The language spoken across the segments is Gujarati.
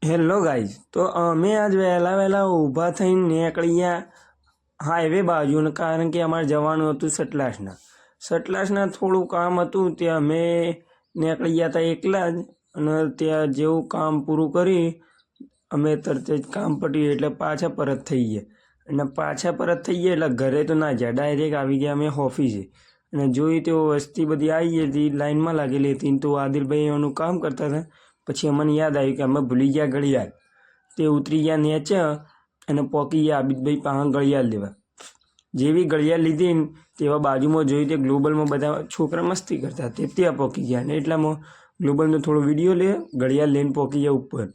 હેલો ગાઈઝ, તો અમે આજ વહેલા વહેલા ઊભા થઈને નીકળ્યા હાઈવે બાજુ, કારણ કે અમારે જવાનું હતું સટલાસના થોડું કામ હતું. ત્યાં અમે નીકળી ગયા હતા એકલા જ, અને ત્યાં જેવું કામ પૂરું કરી અમે તરત જ કામ પટ્યું એટલે પાછા પરત થઈ ગયા. અને પાછા પરત થઈ ગયા એટલે ઘરે તો ના ગયા, ડાયરેક્ટ આવી ગયા અમે ઓફિસે. અને જોઈ તો વસ્તી બધી આવી હતી, લાઈનમાં લાગેલી હતી. તો આદિલભાઈ એનું કામ કરતા હતા. પછી અમને યાદ આવ્યું કે અમે ભૂલી ગયા ઘડિયાળ. તે ઉતરી ગયા નીચે અને પહોંચી ગયા આબિદભાઈ પાસે ઘડિયાળ લેવા. જેવી ઘડિયાળ લીધી ને તેવા બાજુમાં જોયું તે ગ્લોબલમાં બધા છોકરા મસ્તી કરતા, તે ત્યાં પહોંચી ગયા. અને એટલામાં ગ્લોબલનો થોડો વિડીયો લે, ઘડિયાળ લઈને પહોંચી ગયા ઉપર.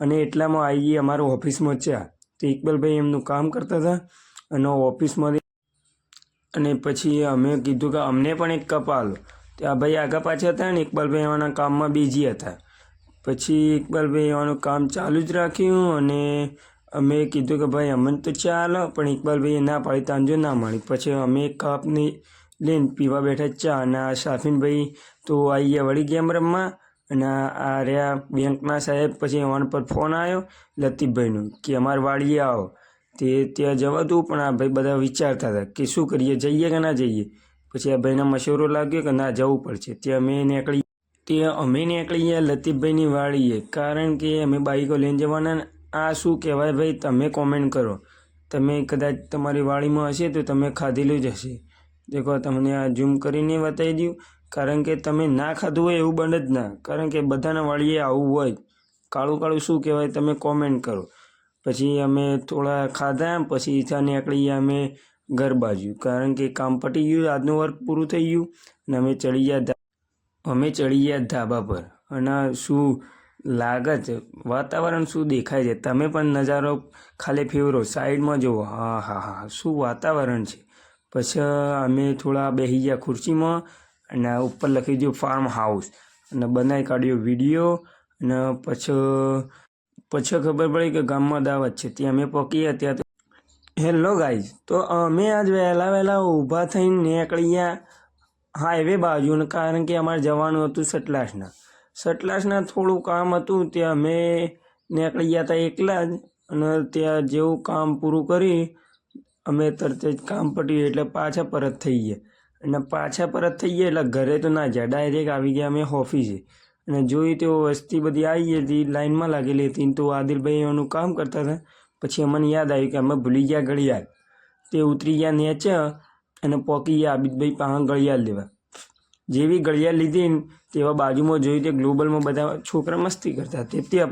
અને એટલામાં આવી ગઈ અમારા ઓફિસમાં ચા. તો ઇકબાલભાઈ એમનું કામ કરતા હતા અને ઓફિસમાંથી. અને પછી અમે કીધું કે અમને પણ એક કપ આલો. ત્યાં ભાઈ આગા પાછા હતા ને ઇકબાલભાઈ એવાના કામમાં બિઝી હતા. પછી ઇકબાલભાઈ એવાનું કામ ચાલુ જ રાખ્યું. અને અમે કીધું કે ભાઈ અમને તો ચા આલો, પણ ઇકબાલભાઈએ ના પાડી, તાંજો ના મળી. પછી અમે એક કપની લઈને પીવા બેઠા ચા. અને આ શાફીનભાઈ તો આવી ગયા વળી ગેમ રમવા. અને આ રહ્યા બેંકના સાહેબ. પછી એના પર ફોન આવ્યો લતીફભાઈનો કે અમારે વાડીએ આવો. તે ત્યાં જવાતું, પણ આ ભાઈ બધા વિચારતા હતા કે શું કરીએ, જઈએ કે ના જઈએ. પછી આ ભાઈને મશવરો લાગ્યો કે ના જવું પડશે. તે અમે નીકળી ગયા લતીફભાઈની વાડીએ, કારણ કે અમે બાઈકો લઈને જવાના. આ શું કહેવાય ભાઈ, તમે કોમેન્ટ કરો. તમે કદાચ તમારી વાડીમાં હશે તો તમે ખાધેલું જ હશે. દેખો તમને આ ઝૂમ કરીને બતાવી દઉં, કારણ કે તમે ના ખાધું હોય એવું બને જ ના, કારણ કે બધાના વાડીએ આવું હોય. કાળું કાળું શું કહેવાય તમે કોમેન્ટ કરો. પછી અમે થોડા ખાધા, પછી ત્યાં નીકળી ગયા અમે ઘર બાજુ, કારણ કે કામ પતી ગયું, આજનું વર્ક પૂરું થઈ ગયું. અને અમે ચડી ગયા ધાબા પર. અને શું લાગે છે વાતાવરણ, શું દેખાય છે, તમે પણ નજારો ખાલી ફેરવો, સાઈડમાં જુઓ. હા હા હા, શું વાતાવરણ છે. પછી અમે થોડા બેસી ગયા ખુરશીમાં, અને ઉપર લખી દીધું ફાર્મ હાઉસ, અને બનાવી કાઢ્યો વિડીયો. અને પછી ખબર પડી કે ગામમાં દાવત છે. ત્યાં અમે પહોંચી ગયા. ત્યાં હેલો ગાઈઝ, તો અમે આજ વહેલા વહેલા ઊભા થઈને નીકળ્યા હાઈવે બાજુ, કારણ કે અમારે જવાનું હતું સટલાસના થોડું કામ હતું. ત્યાં અમે નીકળી ગયા હતા એકલા જ, અને ત્યાં જેવું કામ પૂરું કરી અમે તરત જ કામ પટ્યું એટલે પાછા પરત થઈ ગયા. અને પાછા પરત થઈ ગયા એટલે ઘરે તો ના ગયા, ડાયરેક્ટ આવી ગયા અમે ઓફિસે. અને જોઈ તો વસ્તી બધી આવી હતી, લાઈનમાં લાગેલી હતી. તો આદિલભાઈ એનું કામ કરતા હતા. પછી અમને યાદ આવ્યું કે અમે ભૂલી ગયા ઘડિયાળ. તે ઉતરી ગયા નીચે અને પહોંચી ગયા આબિદભાઈ પાસે ઘડિયાળ લેવા. જેવી ઘડિયાળ લીધી ને તેવા બાજુમાં જોયું તે ગ્લોબલમાં બધા છોકરા મસ્તી કરતા, તે ત્યાં